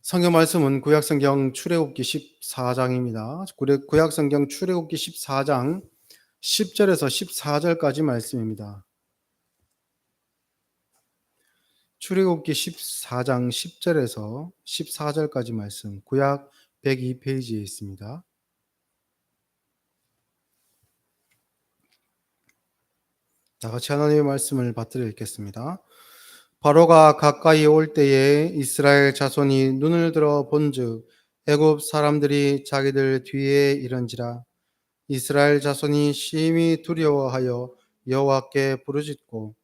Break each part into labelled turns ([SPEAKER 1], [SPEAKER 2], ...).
[SPEAKER 1] 성경 말씀은 구약성경 출애굽기 14장입니다. 구약성경 출애굽기 14장 10절에서 14절까지 말씀입니다. 출애굽기 14장 10절에서 14절까지 말씀, 구약 102페이지에 있습니다. 다 같이 하나님의 말씀을 받들어 읽겠습니다. 바로가 가까이 올 때에 이스라엘 자손이 눈을 들어 본즉 애굽 사람들이 자기들 뒤에 이른지라. 이스라엘 자손이 심히 두려워하여 여호와께 부르짖고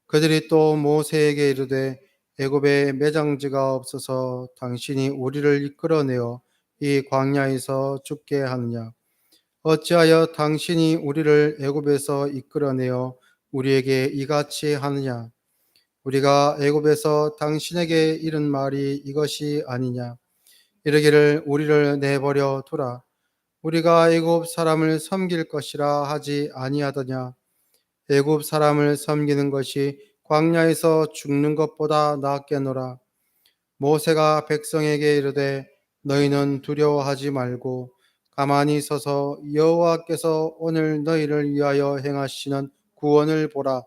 [SPEAKER 1] 그들이 또 모세에게 이르되 애굽에 매장지가 없어서 당신이 우리를 이끌어내어 이 광야에서 죽게 하느냐. 어찌하여 당신이 우리를 애굽에서 이끌어내어 우리에게 이같이 하느냐. 우리가 애굽에서 당신에게 이른 말이 이것이 아니냐. 이르기를 우리를 내버려 두라. 우리가 애굽 사람을 섬길 것이라 하지 아니하더냐. 애굽 사람을 섬기는 것이 광야에서 죽는 것보다 낫겠노라. 모세가 백성에게 이르되 너희는 두려워하지 말고 가만히 서서 여호와께서 오늘 너희를 위하여 행하시는 구원을 보라.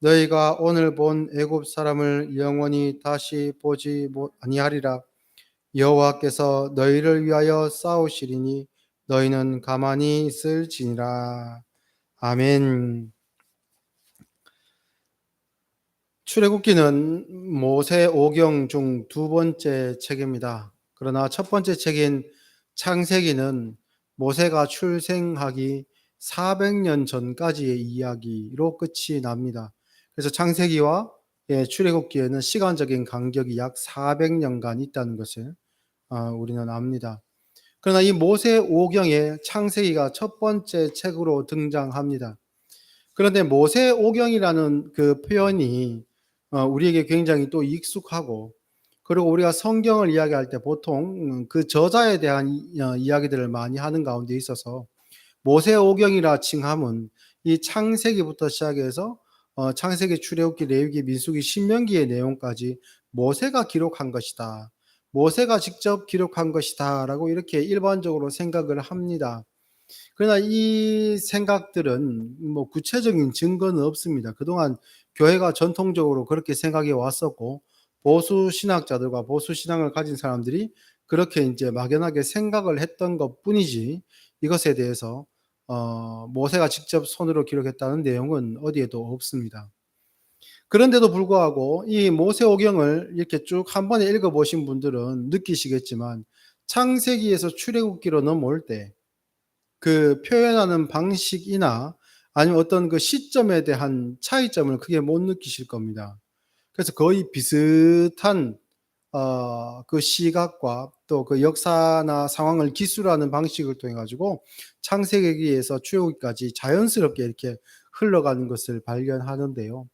[SPEAKER 1] 너희가 오늘 본 애굽 사람을 영원히 다시 보지 아니하리라. 여호와께서 너희를 위하여 싸우시리니 너희는 가만히 있을지니라. 아멘. 출애굽기는 모세 오경 중 두 번째 책입니다. 그러나 첫 번째 책인 창세기는 모세가 출생하기 400년 전까지의 이야기로 끝이 납니다. 그래서 창세기와 출애굽기에는 시간적인 간격이 약 400년간 있다는 것을 우리는 압니다. 그러나 이 모세 오경에 창세기가 첫 번째 책으로 등장합니다. 그런데 모세 오경이라는 그 표현이 우리에게 굉장히 또 익숙하고, 그리고 우리가 성경을 이야기할 때 보통 그 저자에 대한 이야기들을 많이 하는 가운데 있어서 모세 오경이라 칭함은 이 창세기부터 시작해서 창세기, 출애굽기, 레위기, 민수기, 신명기의 내용까지 모세가 기록한 것이다. 모세가 직접 기록한 것이다라고 이렇게 일반적으로 생각을 합니다. 그러나 이 생각들은 뭐 구체적인 증거는 없습니다. 그동안 교회가 전통적으로 그렇게 생각해 왔었고, 보수 신학자들과 보수 신앙을 가진 사람들이 그렇게 이제 막연하게 생각을 했던 것뿐이지, 이것에 대해서 모세가 직접 손으로 기록했다는 내용은 어디에도 없습니다. 그런데도 불구하고 이 모세오경을 이렇게 쭉 한 번에 읽어보신 분들은 느끼시겠지만, 창세기에서 출애굽기로 넘어올 때 그 표현하는 방식이나 아니면 어떤 그 시점에 대한 차이점을 크게 못 느끼실 겁니다. 그래서 거의 비슷한 그 시각과 또 그 역사나 상황을 기술하는 방식을 통해 가지고 창세기에서 출애굽기까지 자연스럽게 이렇게 흘러가는 것을 발견하는데요.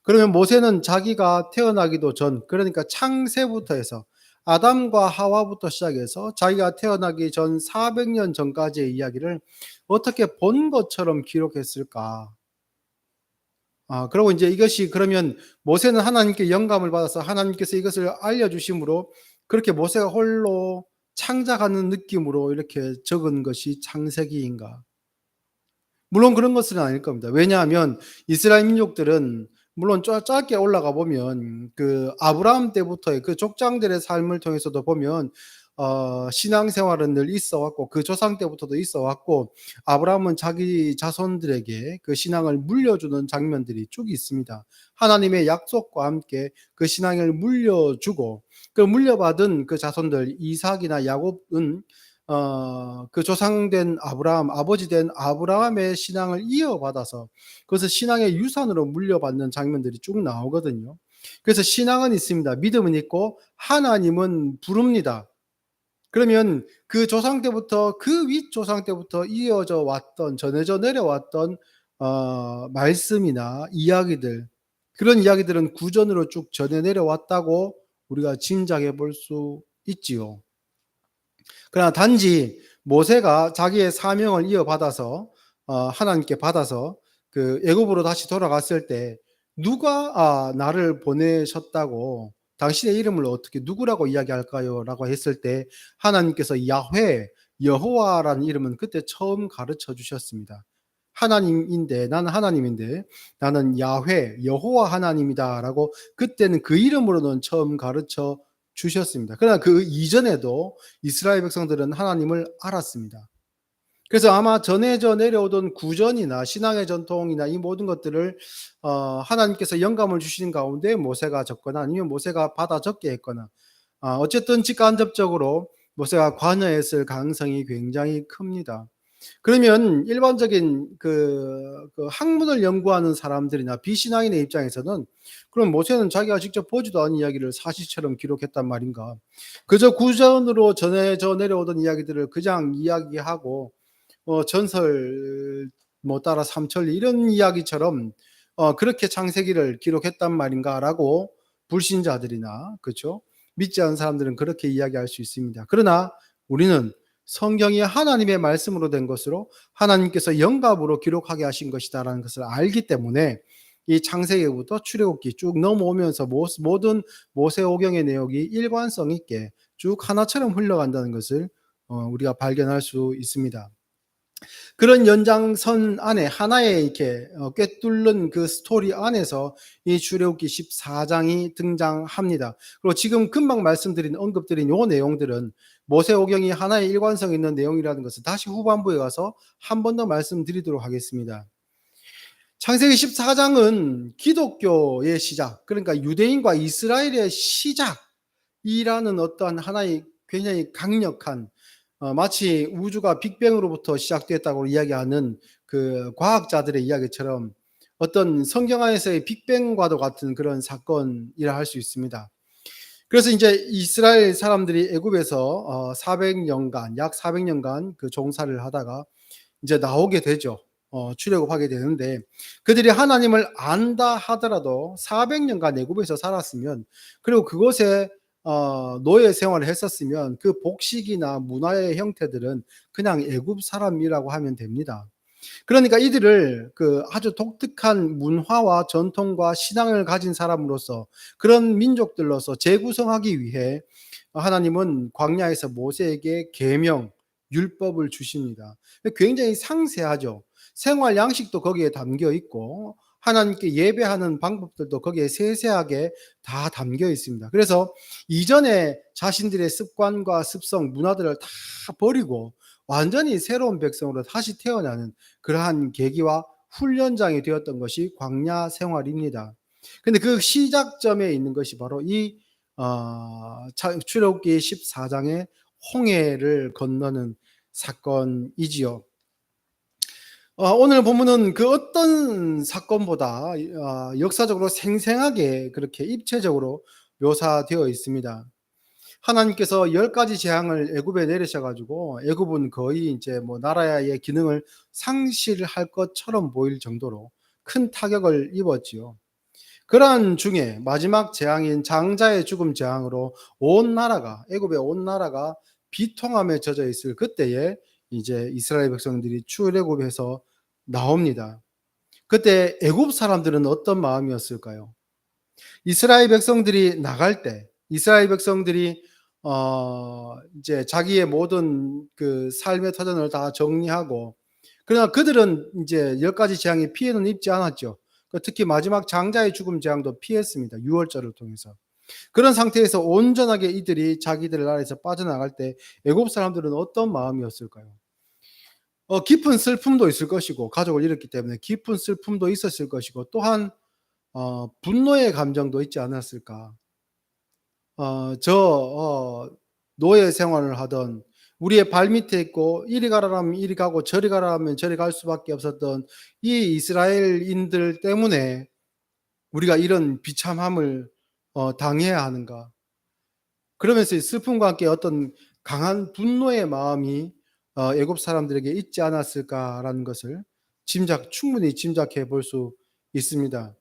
[SPEAKER 1] 그러면 모세는 자기가 태어나기도 전, 그러니까 창세부터 해서 아담과 하와부터 시작해서 자기가 태어나기 전 400년 전까지의 이야기를 어떻게 본 것처럼 기록했을까? 그리고 이제 이것이, 그러면 모세는 하나님께 영감을 받아서 하나님께서 이것을 알려주심으로 그렇게 모세가 홀로 창작하는 느낌으로 이렇게 적은 것이 창세기인가? 물론 그런 것은 아닐 겁니다. 왜냐하면 이스라엘 민족들은 물론 짧게 올라가 보면 그 아브라함 때부터의 그 족장들의 삶을 통해서도 보면 신앙생활은 늘 있어 왔고, 그 조상 때부터도 있어 왔고, 아브라함은 자기 자손들에게 그 신앙을 물려주는 장면들이 쭉 있습니다. 하나님의 약속과 함께 그 신앙을 물려주고, 그 물려받은 그 자손들 이삭이나 야곱은 그 조상된 아브라함, 아버지 된 아브라함의 신앙을 이어받아서 그것을 신앙의 유산으로 물려받는 장면들이 쭉 나오거든요. 그래서 신앙은 있습니다. 믿음은 있고 하나님은 부릅니다. 그러면 그 조상 때부터, 그 윗조상 때부터 이어져 왔던, 전해져 내려왔던 말씀이나 이야기들, 그런 이야기들은 구전으로 쭉 전해 내려왔다고 우리가 짐작해 볼 수 있지요. 그러나 단지 모세가 자기의 사명을 이어받아서 하나님께 받아서 그 애굽으로 다시 돌아갔을 때 누가 나를 보내셨다고 당신의 이름을 어떻게 누구라고 이야기할까요? 라고 했을 때 하나님께서 야훼, 여호와라는 이름은 그때 처음 가르쳐 주셨습니다. 하나님인데, 나는 하나님인데 나는 야훼, 여호와 하나님이다라고 그때는 그 이름으로는 처음 가르쳐 주셨습니다. 그러나 그 이전에도 이스라엘 백성들은 하나님을 알았습니다. 그래서 아마 전해져 내려오던 구전이나 신앙의 전통이나 이 모든 것들을 하나님께서 영감을 주시는 가운데 모세가 적거나 아니면 모세가 받아 적게 했거나 어쨌든 직간접적으로 모세가 관여했을 가능성이 굉장히 큽니다. 그러면 일반적인 그 학문을 연구하는 사람들이나 비신앙인의 입장에서는 그럼 모세는 자기가 직접 보지도 않은 이야기를 사실처럼 기록했단 말인가? 그저 구전으로 전해져 내려오던 이야기들을 그냥 이야기하고 전설 뭐 따라 삼천리 이런 이야기처럼 그렇게 창세기를 기록했단 말인가라고 불신자들이나 그렇죠? 믿지 않는 사람들은 그렇게 이야기할 수 있습니다. 그러나 우리는 성경이 하나님의 말씀으로 된 것으로 하나님께서 영감으로 기록하게 하신 것이다라는 것을 알기 때문에 이 창세기부터 출애굽기 쭉 넘어오면서 모든 모세오경의 내용이 일관성 있게 쭉 하나처럼 흘러간다는 것을 우리가 발견할 수 있습니다. 그런 연장선 안에 하나의 이렇게 꿰뚫는 그 스토리 안에서 이 출애굽기 14장이 등장합니다. 그리고 지금 금방 말씀드린 언급드린 요 내용들은 모세오경이 하나의 일관성 있는 내용이라는 것을 다시 후반부에 가서 한 번 더 말씀드리도록 하겠습니다. 창세기 14장은 기독교의 시작, 그러니까 유대인과 이스라엘의 시작이라는 어떠한 하나의 굉장히 강력한 마치 우주가 빅뱅으로부터 시작됐다고 이야기하는 그 과학자들의 이야기처럼 어떤 성경 안에서의 빅뱅과도 같은 그런 사건이라 할 수 있습니다. 그래서 이제 이스라엘 사람들이 애굽에서 400년간 약 400년간 그 종사를 하다가 이제 나오게 되죠. 출애굽하게 되는데 그들이 하나님을 안다 하더라도 400년간 애굽에서 살았으면 그리고 그곳에 노예 생활을 했었으면 그 복식이나 문화의 형태들은 그냥 애굽 사람이라고 하면 됩니다. 그러니까 이들을 그 아주 독특한 문화와 전통과 신앙을 가진 사람으로서 그런 민족들로서 재구성하기 위해 하나님은 광야에서 모세에게 계명, 율법을 주십니다. 굉장히 상세하죠. 생활 양식도 거기에 담겨 있고 하나님께 예배하는 방법들도 거기에 세세하게 다 담겨 있습니다. 그래서 이전에 자신들의 습관과 습성, 문화들을 다 버리고 완전히 새로운 백성으로 다시 태어나는 그러한 계기와 훈련장이 되었던 것이 광야 생활입니다. 근데 그 시작점에 있는 것이 바로 이 출애굽기 14장의 홍해를 건너는 사건이지요. 오늘 본문은 그 어떤 사건보다 역사적으로 생생하게 그렇게 입체적으로 묘사되어 있습니다. 하나님께서 10가지 재앙을 애굽에 내리셔 가지고 애굽은 거의 이제 뭐 나라의 기능을 상실할 것처럼 보일 정도로 큰 타격을 입었지요. 그러한 중에 마지막 재앙인 장자의 죽음 재앙으로 온 나라가 애굽의 온 나라가 비통함에 젖어 있을 그때에 이제 이스라엘 백성들이 출애굽해서 나옵니다. 그때 애굽 사람들은 어떤 마음이었을까요? 이스라엘 백성들이 나갈 때 이스라엘 백성들이 이제 자기의 모든 그 삶의 터전을 다 정리하고 그러나 그들은 이제 10가지 재앙의 피해는 입지 않았죠. 특히 마지막 장자의 죽음 재앙도 피했습니다. 유월절을 통해서. 그런 상태에서 온전하게 이들이 자기들 나라에서 빠져나갈 때 애굽 사람들은 어떤 마음이었을까요? 깊은 슬픔도 있을 것이고 가족을 잃었기 때문에 깊은 슬픔도 있었을 것이고 또한 분노의 감정도 있지 않았을까? 노예 생활을 하던 우리의 발밑에 있고 이리 가라면 이리 가고 저리 가라면 저리 갈 수밖에 없었던 이 이스라엘인들 때문에 우리가 이런 비참함을 당해야 하는가? 그러면서 이 슬픔과 함께 어떤 강한 분노의 마음이 애굽 사람들에게 있지 않았을까라는 것을 충분히 짐작해 볼 수 있습니다.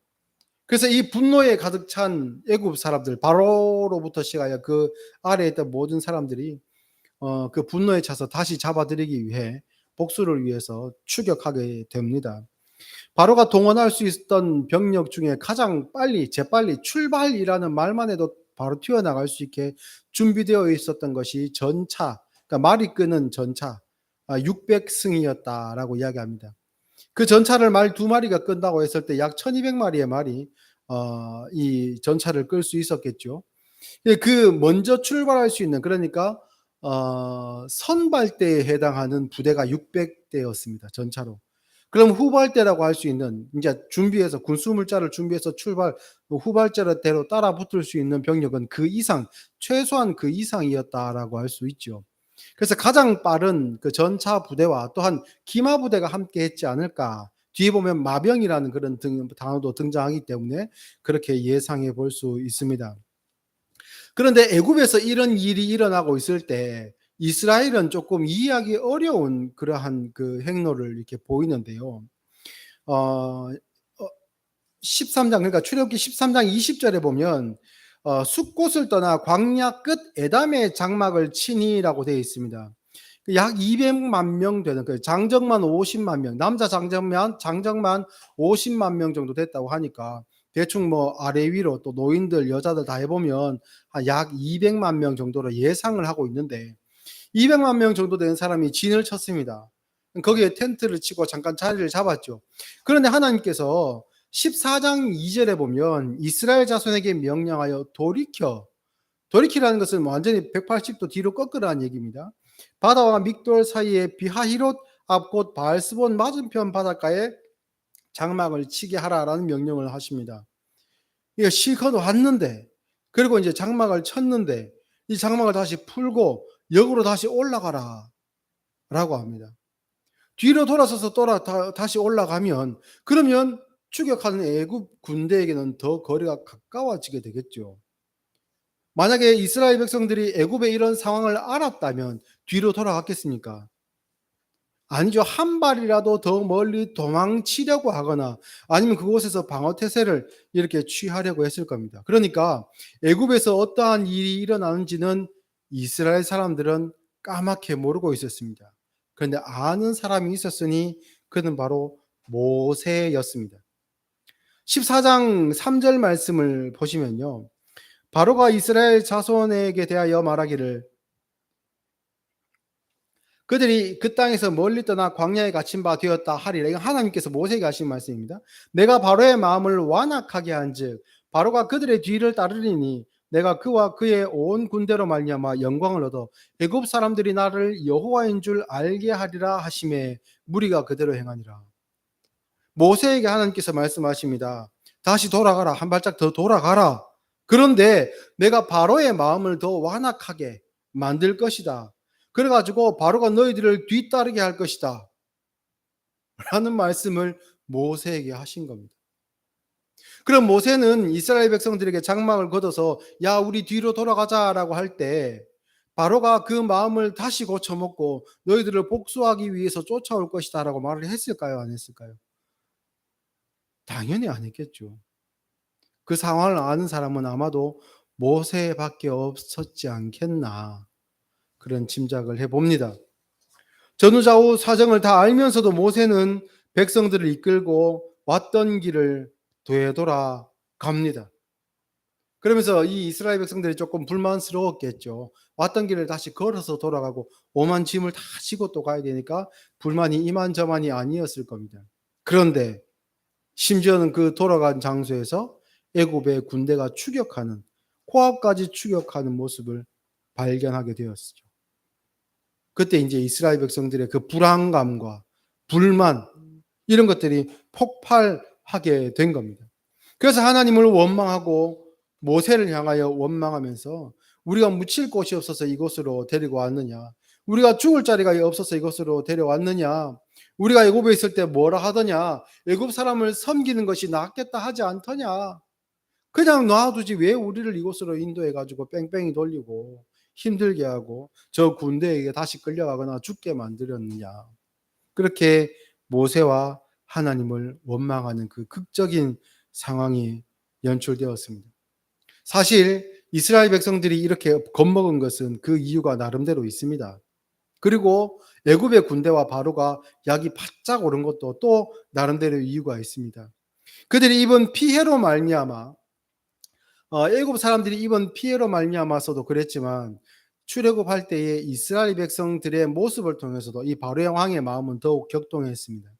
[SPEAKER 1] 그래서 이 분노에 가득 찬 애굽 사람들 바로로부터 시작하여 그 아래에 있던 모든 사람들이 그 분노에 차서 다시 잡아들이기 위해 복수를 위해서 추격하게 됩니다. 바로가 동원할 수 있었던 병력 중에 가장 재빨리 출발이라는 말만 해도 바로 튀어나갈 수 있게 준비되어 있었던 것이 전차, 그러니까 말이 끄는 전차 600승이었다라고 이야기합니다. 그 전차를 말 두 마리가 끈다고 했을 때 약 1200마리의 말이 이 전차를 끌 수 있었겠죠. 예, 그 먼저 출발할 수 있는, 그러니까 선발대에 해당하는 부대가 600대였습니다. 전차로. 그럼 후발대라고 할 수 있는, 이제 준비해서 군수물자를 준비해서 출발 후발자대로 따라 붙을 수 있는 병력은 그 이상, 최소한 그 이상이었다라고 할 수 있죠. 그래서 가장 빠른 그 전차 부대와 또한 기마 부대가 함께 했지 않을까. 뒤에 보면 마병이라는 그런 단어도 등장하기 때문에 그렇게 예상해 볼 수 있습니다. 그런데 애굽에서 이런 일이 일어나고 있을 때 이스라엘은 조금 이해하기 어려운 그러한 그 행로를 이렇게 보이는데요. 어 13장, 그러니까 출애굽기 13장 20절에 보면 숫곳을 떠나 광야 끝 에담의 장막을 치니라고 되어 있습니다. 약 200만 명 되는, 그 장정만 50만 명, 남자 장정만 50만 명 정도 됐다고 하니까 대충 뭐 아래 위로 또 노인들 여자들 다 해보면 약 200만 명 정도로 예상을 하고 있는데 200만 명 정도 되는 사람이 진을 쳤습니다. 거기에 텐트를 치고 잠깐 자리를 잡았죠. 그런데 하나님께서 14장 2절에 보면 이스라엘 자손에게 명령하여 돌이키라는 것은 완전히 180도 뒤로 꺾으라는 얘기입니다. 바다와 믹돌 사이에 비하히롯 앞 곧 바알스본 맞은편 바닷가에 장막을 치게 하라라는 명령을 하십니다. 이게 실컷 왔는데, 그리고 이제 장막을 쳤는데 이 장막을 다시 풀고 역으로 다시 올라가라 라고 합니다. 뒤로 돌아서서 다시 올라가면 그러면 추격하는 애굽 군대에게는 더 거리가 가까워지게 되겠죠. 만약에 이스라엘 백성들이 애굽의 이런 상황을 알았다면 뒤로 돌아갔겠습니까? 아니죠. 한 발이라도 더 멀리 도망치려고 하거나 아니면 그곳에서 방어 태세를 이렇게 취하려고 했을 겁니다. 그러니까 애굽에서 어떠한 일이 일어나는지는 이스라엘 사람들은 까맣게 모르고 있었습니다. 그런데 아는 사람이 있었으니 그는 바로 모세였습니다. 14장 3절 말씀을 보시면요. 바로가 이스라엘 자손에게 대하여 말하기를 그들이 그 땅에서 멀리 떠나 광야에 갇힌 바 되었다 하리라. 이건 하나님께서 모세에게 하신 말씀입니다. 내가 바로의 마음을 완악하게 한즉 바로가 그들의 뒤를 따르리니 내가 그와 그의 온 군대로 말미암아 영광을 얻어 애굽 사람들이 나를 여호와인 줄 알게 하리라 하심에 무리가 그대로 행하니라. 모세에게 하나님께서 말씀하십니다. 다시 돌아가라. 한 발짝 더 돌아가라. 그런데 내가 바로의 마음을 더 완악하게 만들 것이다. 그래가지고 바로가 너희들을 뒤따르게 할 것이다 라는 말씀을 모세에게 하신 겁니다. 그럼 모세는 이스라엘 백성들에게 장막을 걷어서 야 우리 뒤로 돌아가자라고 할 때 바로가 그 마음을 다시 고쳐먹고 너희들을 복수하기 위해서 쫓아올 것이다 라고 말을 했을까요? 안 했을까요? 당연히 안 했겠죠. 그 상황을 아는 사람은 아마도 모세밖에 없었지 않겠나, 그런 짐작을 해봅니다. 전후좌우 사정을 다 알면서도 모세는 백성들을 이끌고 왔던 길을 되돌아 갑니다. 그러면서 이 이스라엘 백성들이 조금 불만스러웠겠죠. 왔던 길을 다시 걸어서 돌아가고 오만 짐을 다 지고 또 가야 되니까 불만이 이만저만이 아니었을 겁니다. 그런데 심지어는 그 돌아간 장소에서 애굽의 군대가 추격하는, 코앞까지 추격하는 모습을 발견하게 되었죠. 그때 이제 이스라엘 백성들의 그 불안감과 불만 이런 것들이 폭발하게 된 겁니다. 그래서 하나님을 원망하고 모세를 향하여 원망하면서 우리가 묻힐 곳이 없어서 이곳으로 데리고 왔느냐, 우리가 죽을 자리가 없어서 이곳으로 데려왔느냐, 우리가 애굽에 있을 때 뭐라 하더냐, 애굽 사람을 섬기는 것이 낫겠다 하지 않더냐, 그냥 놔두지 왜 우리를 이곳으로 인도해 가지고 뺑뺑이 돌리고 힘들게 하고 저 군대에게 다시 끌려가거나 죽게 만들었느냐. 그렇게 모세와 하나님을 원망하는 그 극적인 상황이 연출되었습니다. 사실 이스라엘 백성들이 이렇게 겁먹은 것은 그 이유가 나름대로 있습니다. 그리고 애굽의 군대와 바로가 약이 바짝 오른 것도 또 나름대로 이유가 있습니다. 그들이 입은 피해로 말미암아 애굽 사람들이 입은 피해로 말미암아서도 그랬지만 출애굽할 때에 이스라엘 백성들의 모습을 통해서도 이 바로 왕의 마음은 더욱 격동했습니다.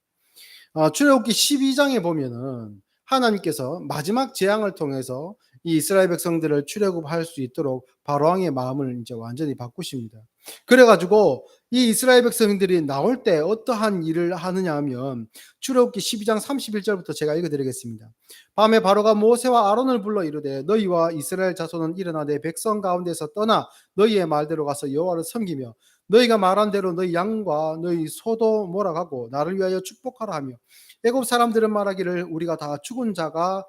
[SPEAKER 1] 출애굽기 12장에 보면은 하나님께서 마지막 재앙을 통해서 이 이스라엘 백성들을 출애굽할 수 있도록 바로 왕의 마음을 이제 완전히 바꾸십니다. 그래 가지고 이 이스라엘 백성들이 나올 때 어떠한 일을 하느냐 하면 출애굽기 12장 31절부터 제가 읽어 드리겠습니다. 밤에 바로가 모세와 아론을 불러 이르되 너희와 이스라엘 자손은 일어나 내 백성 가운데서 떠나 너희의 말대로 가서 여호와를 섬기며 너희가 말한 대로 너희 양과 너희 소도 몰아가고 나를 위하여 축복하라 하며 애굽 사람들은 말하기를 우리가 다 죽은 자가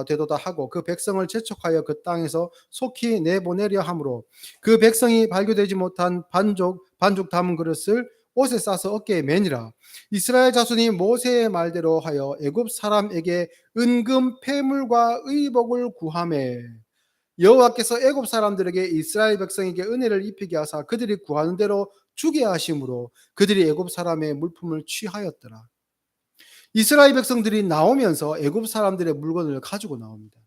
[SPEAKER 1] 되도다 하고 그 백성을 재촉하여 그 땅에서 속히 내보내려 하므로 그 백성이 발교되지 못한 반죽 담은 그릇을 옷에 싸서 어깨에 매니라. 이스라엘 자손이 모세의 말대로 하여 애굽 사람에게 은금 패물과 의복을 구하매 여호와께서 애굽 사람들에게 이스라엘 백성에게 은혜를 입히게 하사 그들이 구하는 대로 주게 하심으로 그들이 애굽 사람의 물품을 취하였더라. 이스라엘 백성들이 나오면서 애굽 사람들의 물건을 가지고 나옵니다.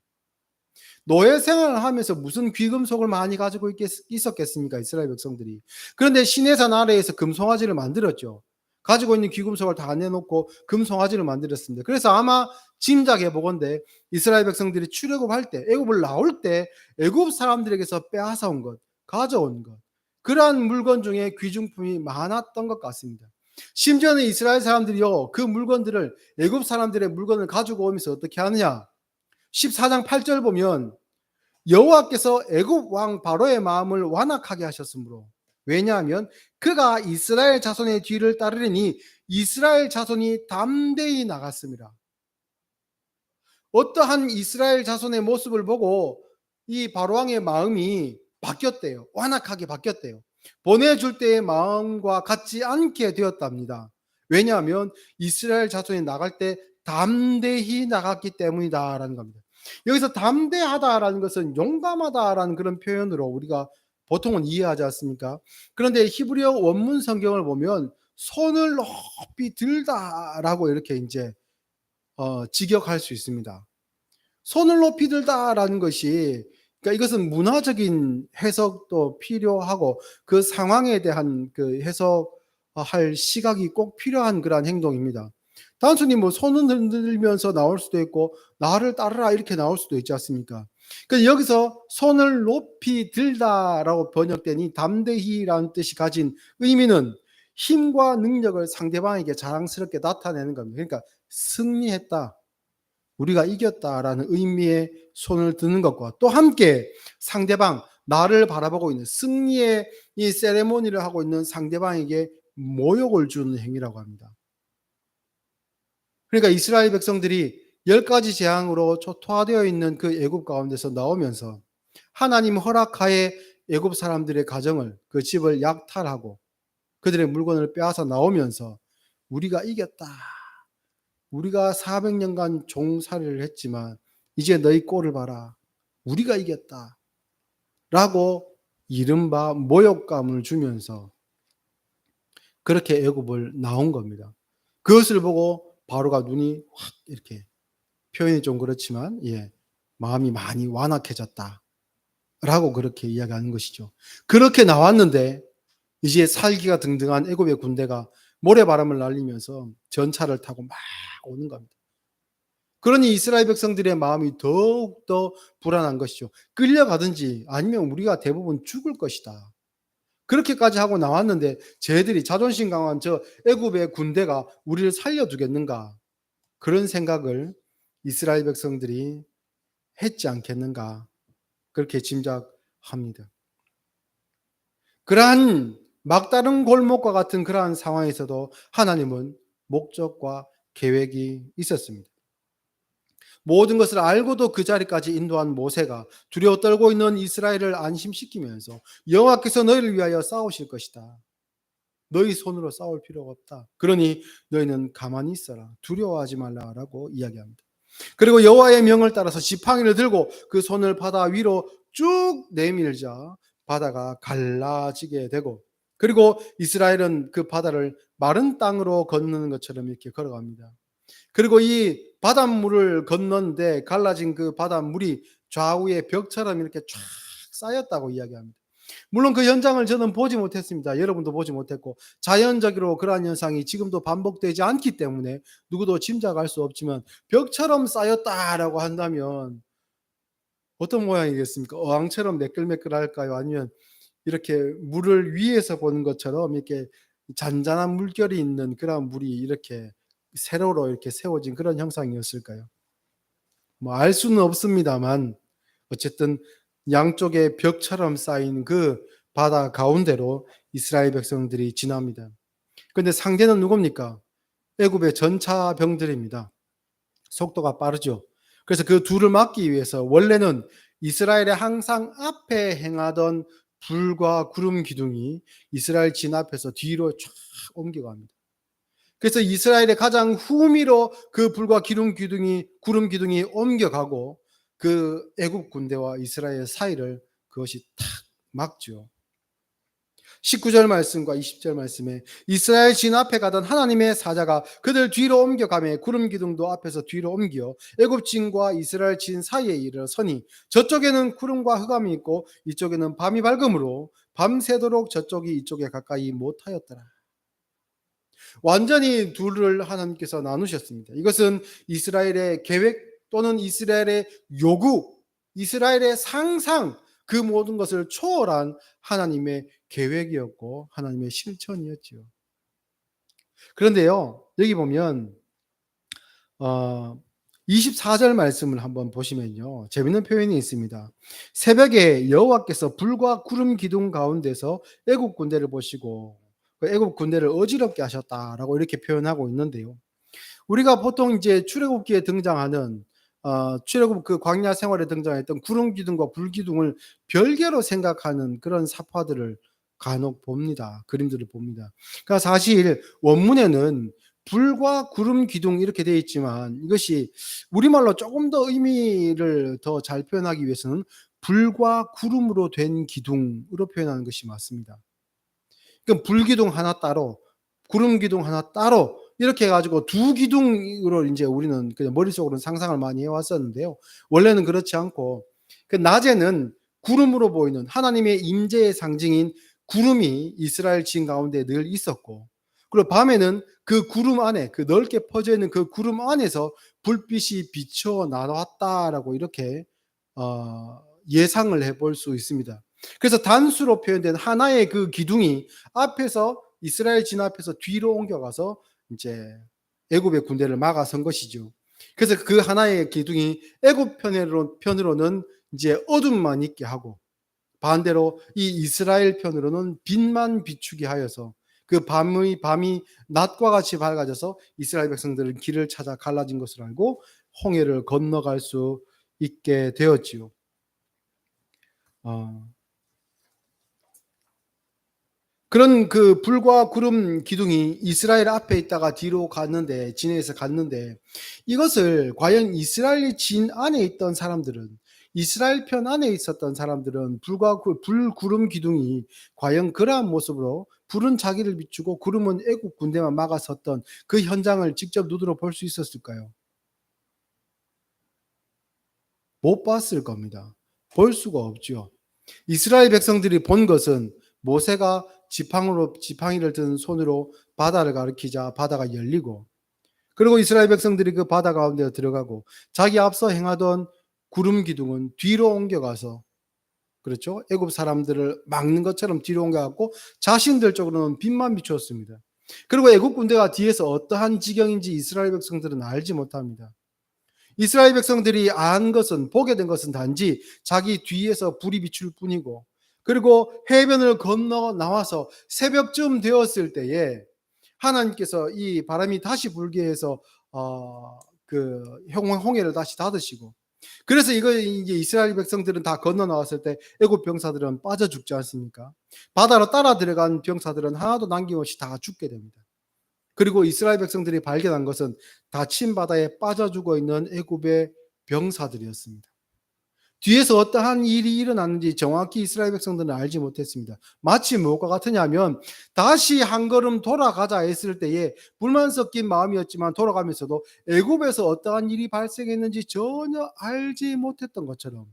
[SPEAKER 1] 노예 생활을 하면서 무슨 귀금속을 많이 가지고 있었겠습니까? 이스라엘 백성들이. 그런데 시내산 아래에서 금송아지를 만들었죠. 가지고 있는 귀금속을 다 내놓고 금송아지를 만들었습니다. 그래서 아마 짐작해 보건대 이스라엘 백성들이 출애굽할 때, 애굽을 나올 때 애굽 사람들에게서 빼앗아온 것, 가져온 것, 그러한 물건 중에 귀중품이 많았던 것 같습니다. 심지어는 이스라엘 사람들이요, 그 물건들을 애굽 사람들의 물건을 가지고 오면서 어떻게 하느냐? 14장 8절 보면 여호와께서 애굽 왕 바로의 마음을 완악하게 하셨으므로, 왜냐하면 그가 이스라엘 자손의 뒤를 따르려니 이스라엘 자손이 담대히 나갔습니다. 어떠한 이스라엘 자손의 모습을 보고 이 바로 왕의 마음이 바뀌었대요. 완악하게 바뀌었대요. 보내줄 때의 마음과 같지 않게 되었답니다. 왜냐하면 이스라엘 자손이 나갈 때 담대히 나갔기 때문이다라는 겁니다. 여기서 담대하다라는 것은 용감하다라는 그런 표현으로 우리가 보통은 이해하지 않습니까? 그런데 히브리어 원문 성경을 보면 손을 높이 들다라고 이렇게 이제 직역할 수 있습니다. 손을 높이 들다라는 것이, 그러니까 이것은 문화적인 해석도 필요하고 그 상황에 대한 그 해석할 시각이 꼭 필요한 그러한 행동입니다. 단순히 뭐 손을 흔들면서 나올 수도 있고 나를 따르라 이렇게 나올 수도 있지 않습니까? 그러니까 여기서 손을 높이 들다라고 번역된 이 담대히라는 뜻이 가진 의미는 힘과 능력을 상대방에게 자랑스럽게 나타내는 겁니다. 그러니까 승리했다, 우리가 이겼다라는 의미의 손을 드는 것과 또 함께 상대방, 나를 바라보고 있는 승리의 이 세레모니를 하고 있는 상대방에게 모욕을 주는 행위라고 합니다. 그러니까 이스라엘 백성들이 10가지 재앙으로 초토화되어 있는 그 애굽 가운데서 나오면서 하나님 허락하에 애굽 사람들의 가정을, 그 집을 약탈하고 그들의 물건을 빼앗아 나오면서 우리가 이겼다, 우리가 400년간 종살이를 했지만 이제 너희 꼴을 봐라, 우리가 이겼다 라고 이른바 모욕감을 주면서 그렇게 애굽을 나온 겁니다. 그것을 보고 바로가 눈이 확 이렇게, 표현이 좀 그렇지만 마음이 많이 완악해졌다 라고 그렇게 이야기하는 것이죠. 그렇게 나왔는데 이제 살기가 등등한 애굽의 군대가 모래바람을 날리면서 전차를 타고 막 오는 겁니다. 그러니 이스라엘 백성들의 마음이 더욱더 불안한 것이죠. 끌려가든지 아니면 우리가 대부분 죽을 것이다. 그렇게까지 하고 나왔는데 쟤들이 자존심 강한 저 애굽의 군대가 우리를 살려두겠는가, 그런 생각을 이스라엘 백성들이 했지 않겠는가, 그렇게 짐작합니다. 그러한 막다른 골목과 같은 그러한 상황에서도 하나님은 목적과 계획이 있었습니다. 모든 것을 알고도 그 자리까지 인도한 모세가 두려워 떨고 있는 이스라엘을 안심시키면서 여호와께서 너희를 위하여 싸우실 것이다, 너희 손으로 싸울 필요가 없다, 그러니 너희는 가만히 있어라, 두려워하지 말라라고 이야기합니다. 그리고 여호와의 명을 따라서 지팡이를 들고 그 손을 바다 위로 쭉 내밀자 바다가 갈라지게 되고, 그리고 이스라엘은 그 바다를 마른 땅으로 건너는 것처럼 이렇게 걸어갑니다. 그리고 이 바닷물을 건너는데 갈라진 그 바닷물이 좌우에 벽처럼 이렇게 쫙 쌓였다고 이야기합니다. 물론 그 현장을 저는 보지 못했습니다. 여러분도 보지 못했고 자연적으로 그러한 현상이 지금도 반복되지 않기 때문에 누구도 짐작할 수 없지만 벽처럼 쌓였다라고 한다면 어떤 모양이겠습니까? 어항처럼 매끌매끌할까요? 아니면 이렇게 물을 위에서 보는 것처럼 이렇게 잔잔한 물결이 있는 그런 물이 이렇게 세로로 이렇게 세워진 그런 형상이었을까요? 뭐 알 수는 없습니다만 어쨌든 양쪽에 벽처럼 쌓인 그 바다 가운데로 이스라엘 백성들이 지납니다. 근데 상대는 누굽니까? 애굽의 전차병들입니다. 속도가 빠르죠. 그래서 그 둘을 막기 위해서 원래는 이스라엘의 항상 앞에 행하던 불과 구름 기둥이 이스라엘 진 앞에서 뒤로 쫙 옮겨갑니다. 그래서 이스라엘의 가장 후미로 그 불과 구름 기둥이 옮겨가고 그 애굽 군대와 이스라엘 사이를 그것이 탁 막죠. 19절 말씀과 20절 말씀에 이스라엘 진 앞에 가던 하나님의 사자가 그들 뒤로 옮겨가매 구름 기둥도 앞에서 뒤로 옮겨 애굽 진과 이스라엘 진 사이에 이르러서니 저쪽에는 구름과 흑암이 있고 이쪽에는 밤이 밝음으로 밤새도록 저쪽이 이쪽에 가까이 못하였더라. 완전히 둘을 하나님께서 나누셨습니다. 이것은 이스라엘의 계획 또는 이스라엘의 요구, 이스라엘의 상상, 그 모든 것을 초월한 하나님의 계획이었고 하나님의 실천이었지요. 그런데요, 여기 보면 24절 말씀을 한번 보시면요, 재밌는 표현이 있습니다. 새벽에 여호와께서 불과 구름 기둥 가운데서 애굽 군대를 보시고 그 애굽 군대를 어지럽게 하셨다라고 이렇게 표현하고 있는데요. 우리가 보통 이제 출애굽기에 등장하는 출애굽 그 광야 생활에 등장했던 구름 기둥과 불 기둥을 별개로 생각하는 그런 사파들을 간혹 봅니다. 그림들을 봅니다. 그러니까 사실 원문에는 불과 구름 기둥 이렇게 되어 있지만 이것이 우리말로 조금 더 의미를 더 잘 표현하기 위해서는 불과 구름으로 된 기둥으로 표현하는 것이 맞습니다. 그럼 불기둥 하나 따로, 구름 기둥 하나 따로 이렇게 해 가지고 두 기둥으로 인제 우리는 그냥 머릿속으로는 상상을 많이 해 왔었는데요. 원래는 그렇지 않고 그 낮에는 구름으로 보이는 하나님의 임재의 상징인 구름이 이스라엘 진 가운데 늘 있었고, 그리고 밤에는 그 구름 안에 그 넓게 퍼져 있는 그 구름 안에서 불빛이 비쳐 나왔다라고 이렇게 예상을 해볼 수 있습니다. 그래서 단수로 표현된 하나의 그 기둥이 앞에서 이스라엘 진 앞에서 뒤로 옮겨가서 이제 애굽의 군대를 막아선 것이죠. 그래서 그 하나의 기둥이 애굽 편으로는 이제 어둠만 있게 하고 반대로 이 이스라엘 편으로는 빛만 비추게 하여서 그 밤이 낮과 같이 밝아져서 이스라엘 백성들은 길을 찾아 갈라진 것을 알고 홍해를 건너갈 수 있게 되었지요. 어. 그런 그 불과 구름 기둥이 이스라엘 앞에 있다가 뒤로 갔는데 진에서 갔는데 이것을 과연 이스라엘 진 안에 있던 사람들은, 이스라엘 편 안에 있었던 사람들은 불 구름 기둥이 과연 그러한 모습으로 불은 자기를 비추고 구름은 애국 군대만 막아섰던 그 현장을 직접 눈으로 볼 수 있었을까요? 못 봤을 겁니다. 볼 수가 없죠. 이스라엘 백성들이 본 것은 모세가 지팡이를 든 손으로 바다를 가리키자 바다가 열리고, 그리고 이스라엘 백성들이 그 바다 가운데 들어가고 자기 앞서 행하던 구름 기둥은 뒤로 옮겨가서, 그렇죠? 애굽 사람들을 막는 것처럼 뒤로 옮겨갔고 자신들 쪽으로는 빛만 비추었습니다. 그리고 애굽 군대가 뒤에서 어떠한 지경인지 이스라엘 백성들은 알지 못합니다. 이스라엘 백성들이 보게 된 것은 단지 자기 뒤에서 불이 비출 뿐이고, 그리고 해변을 건너 나와서 새벽쯤 되었을 때에 하나님께서 이 바람이 다시 불게 해서 그 홍해를 다시 닫으시고, 그래서 이거 이제 이스라엘 백성들은 다 건너 나왔을 때 애굽 병사들은 빠져 죽지 않습니까? 바다로 따라 들어간 병사들은 하나도 남김없이 다 죽게 됩니다. 그리고 이스라엘 백성들이 발견한 것은 닫힌 바다에 빠져 죽어 있는 애굽의 병사들이었습니다. 뒤에서 어떠한 일이 일어났는지 정확히 이스라엘 백성들은 알지 못했습니다. 마치 무엇과 같으냐면 다시 한 걸음 돌아가자 했을 때에 불만 섞인 마음이었지만 돌아가면서도 애굽에서 어떠한 일이 발생했는지 전혀 알지 못했던 것처럼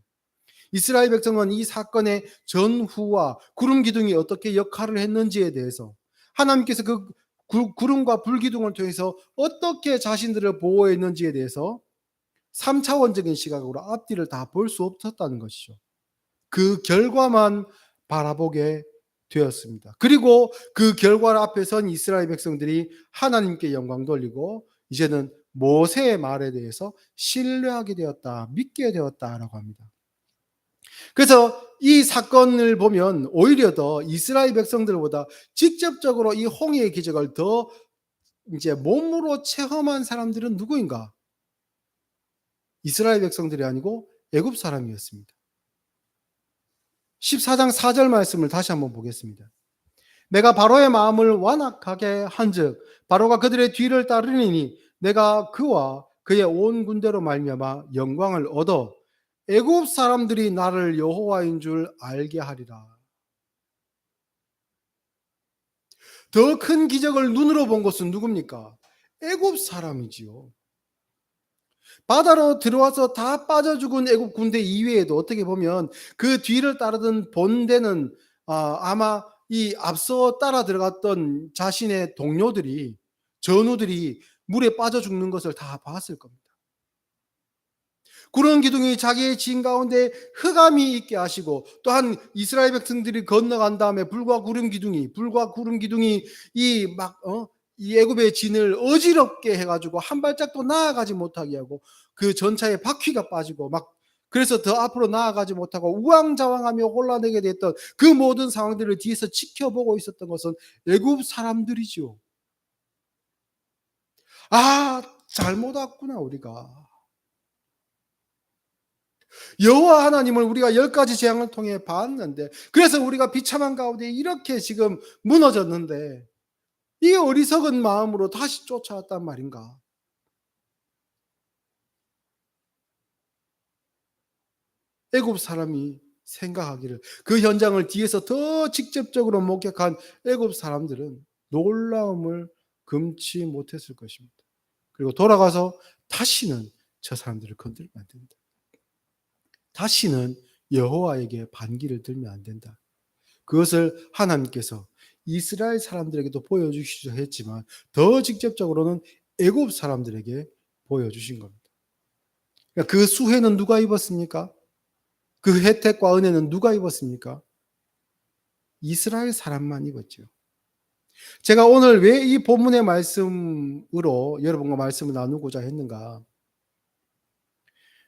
[SPEAKER 1] 이스라엘 백성은 이 사건의 전후와 구름 기둥이 어떻게 역할을 했는지에 대해서, 하나님께서 그 구름과 불 기둥을 통해서 어떻게 자신들을 보호했는지에 대해서 3차원적인 시각으로 앞뒤를 다 볼 수 없었다는 것이죠. 그 결과만 바라보게 되었습니다. 그리고 그 결과 앞에 선 이스라엘 백성들이 하나님께 영광 돌리고 이제는 모세의 말에 대해서 신뢰하게 되었다, 믿게 되었다라고 합니다. 그래서 이 사건을 보면 오히려 더 이스라엘 백성들보다 직접적으로 이 홍해의 기적을 더 이제 몸으로 체험한 사람들은 누구인가? 이스라엘 백성들이 아니고 애굽 사람이었습니다. 14장 4절 말씀을 다시 한번 보겠습니다. 내가 바로의 마음을 완악하게 한즉 바로가 그들의 뒤를 따르리니 내가 그와 그의 온 군대로 말미암아 영광을 얻어 애굽 사람들이 나를 여호와인 줄 알게 하리라. 더 큰 기적을 눈으로 본 것은 누굽니까? 애굽 사람이지요. 바다로 들어와서 다 빠져 죽은 애국 군대 이외에도 어떻게 보면 그 뒤를 따르던 본대는 아마 이 앞서 따라 들어갔던 자신의 동료들이, 전우들이 물에 빠져 죽는 것을 다 봤을 겁니다. 구름 기둥이 자기의 진 가운데 흑암이 있게 하시고, 또한 이스라엘 백성들이 건너간 다음에 불과 구름 기둥이 이 애굽의 진을 어지럽게 해가지고 한 발짝도 나아가지 못하게 하고, 그 전차에 바퀴가 빠지고 그래서 더 앞으로 나아가지 못하고 우왕좌왕하며 혼란하게 됐던 그 모든 상황들을 뒤에서 지켜보고 있었던 것은 애굽 사람들이죠. 잘못 왔구나 우리가. 여호와 하나님을 우리가 10가지 재앙을 통해 봤는데, 그래서 우리가 비참한 가운데 이렇게 지금 무너졌는데 이 어리석은 마음으로 다시 쫓아왔단 말인가? 애굽 사람이 생각하기를, 그 현장을 뒤에서 더 직접적으로 목격한 애굽 사람들은 놀라움을 금치 못했을 것입니다. 그리고 돌아가서 다시는 저 사람들을 건드리면 안 된다. 다시는 여호와에게 반기를 들면 안 된다. 그것을 하나님께서 이스라엘 사람들에게도 보여주시려 했지만 더 직접적으로는 애굽 사람들에게 보여주신 겁니다. 그러니까 그 수혜는 누가 입었습니까? 그 혜택과 은혜는 누가 입었습니까? 이스라엘 사람만 입었죠. 제가 오늘 왜 이 본문의 말씀으로 여러분과 말씀을 나누고자 했는가?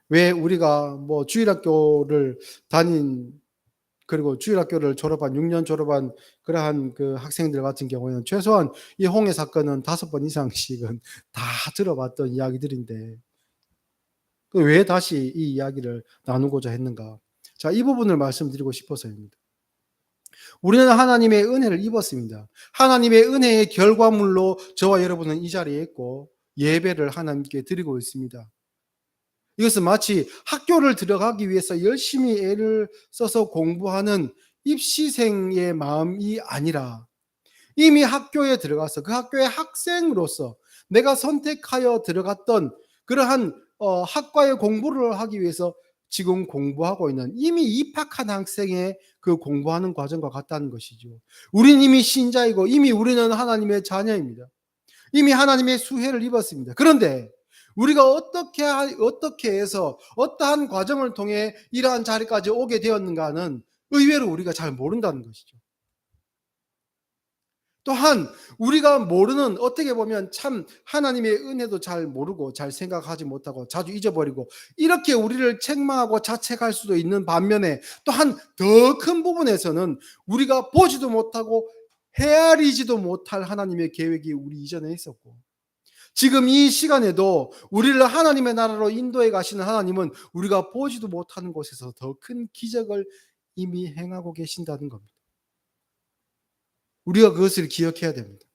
[SPEAKER 1] 왜 우리가 주일학교를 그리고 주일학교를 졸업한 6년 졸업한 그러한 그 학생들 같은 경우에는 최소한 이 홍해 사건은 5번 이상씩은 다 들어봤던 이야기들인데 왜 다시 이 이야기를 나누고자 했는가? 자, 이 부분을 말씀드리고 싶어서입니다. 우리는 하나님의 은혜를 입었습니다. 하나님의 은혜의 결과물로 저와 여러분은 이 자리에 있고 예배를 하나님께 드리고 있습니다. 이것은 마치 학교를 들어가기 위해서 열심히 애를 써서 공부하는 입시생의 마음이 아니라, 이미 학교에 들어가서 그 학교의 학생으로서 내가 선택하여 들어갔던 그러한 학과의 공부를 하기 위해서 지금 공부하고 있는, 이미 입학한 학생의 그 공부하는 과정과 같다는 것이죠. 우리는 이미 신자이고 이미 우리는 하나님의 자녀입니다. 이미 하나님의 수혜를 입었습니다. 그런데 우리가 어떻게 해서 어떠한 과정을 통해 이러한 자리까지 오게 되었는가는 의외로 우리가 잘 모른다는 것이죠. 또한 우리가 모르는, 어떻게 보면 참 하나님의 은혜도 잘 모르고 잘 생각하지 못하고 자주 잊어버리고 이렇게 우리를 책망하고 자책할 수도 있는 반면에, 또한 더 큰 부분에서는 우리가 보지도 못하고 헤아리지도 못할 하나님의 계획이 우리 이전에 있었고, 지금 이 시간에도 우리를 하나님의 나라로 인도해 가시는 하나님은 우리가 보지도 못하는 곳에서 더 큰 기적을 이미 행하고 계신다는 겁니다. 우리가 그것을 기억해야 됩니다.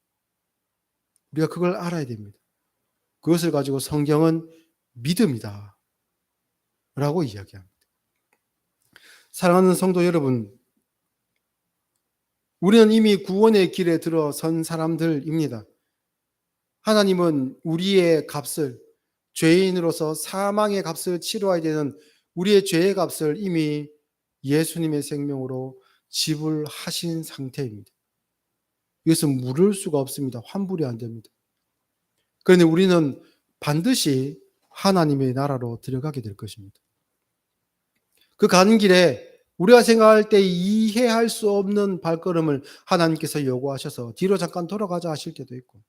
[SPEAKER 1] 우리가 그걸 알아야 됩니다. 그것을 가지고 성경은 믿음이다 라고 이야기합니다. 사랑하는 성도 여러분, 우리는 이미 구원의 길에 들어선 사람들입니다. 하나님은 우리의 값을, 죄인으로서 사망의 값을 치러야 되는 우리의 죄의 값을 이미 예수님의 생명으로 지불하신 상태입니다. 이것은 물을 수가 없습니다. 환불이 안 됩니다. 그런데 우리는 반드시 하나님의 나라로 들어가게 될 것입니다. 그 가는 길에 우리가 생각할 때 이해할 수 없는 발걸음을 하나님께서 요구하셔서 뒤로 잠깐 돌아가자 하실 때도 있고,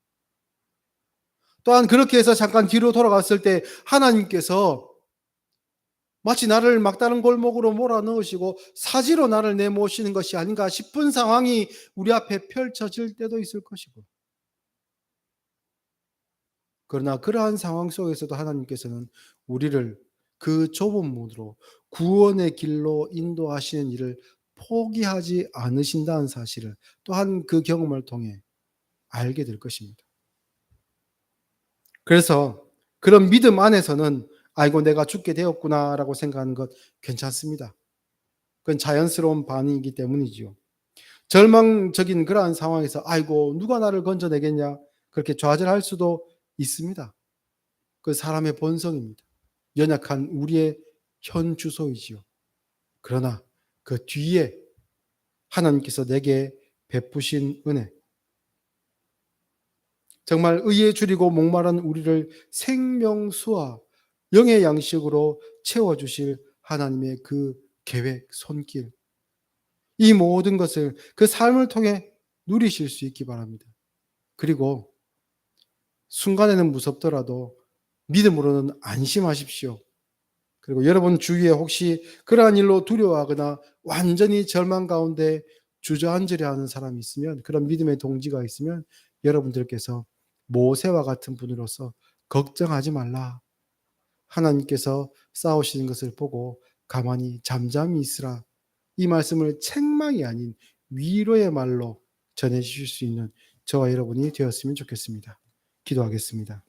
[SPEAKER 1] 또한 그렇게 해서 잠깐 뒤로 돌아갔을 때 하나님께서 마치 나를 막다른 골목으로 몰아넣으시고 사지로 나를 내모시는 것이 아닌가 싶은 상황이 우리 앞에 펼쳐질 때도 있을 것이고, 그러나 그러한 상황 속에서도 하나님께서는 우리를 그 좁은 문으로 구원의 길로 인도하시는 일을 포기하지 않으신다는 사실을 또한 그 경험을 통해 알게 될 것입니다. 그래서 그런 믿음 안에서는 아이고 내가 죽게 되었구나라고 생각하는 것 괜찮습니다. 그건 자연스러운 반응이기 때문이지요. 절망적인 그러한 상황에서 아이고 누가 나를 건져내겠냐 그렇게 좌절할 수도 있습니다. 그 사람의 본성입니다. 연약한 우리의 현 주소이지요. 그러나 그 뒤에 하나님께서 내게 베푸신 은혜, 정말 의에 줄이고 목마른 우리를 생명수와 영의 양식으로 채워주실 하나님의 그 계획, 손길, 이 모든 것을 그 삶을 통해 누리실 수 있기 바랍니다. 그리고 순간에는 무섭더라도 믿음으로는 안심하십시오. 그리고 여러분 주위에 혹시 그러한 일로 두려워하거나 완전히 절망 가운데 주저앉으려 하는 사람이 있으면, 그런 믿음의 동지가 있으면 여러분들께서 모세와 같은 분으로서 걱정하지 말라. 하나님께서 싸우시는 것을 보고 가만히 잠잠히 있으라. 이 말씀을 책망이 아닌 위로의 말로 전해 주실 수 있는 저와 여러분이 되었으면 좋겠습니다. 기도하겠습니다.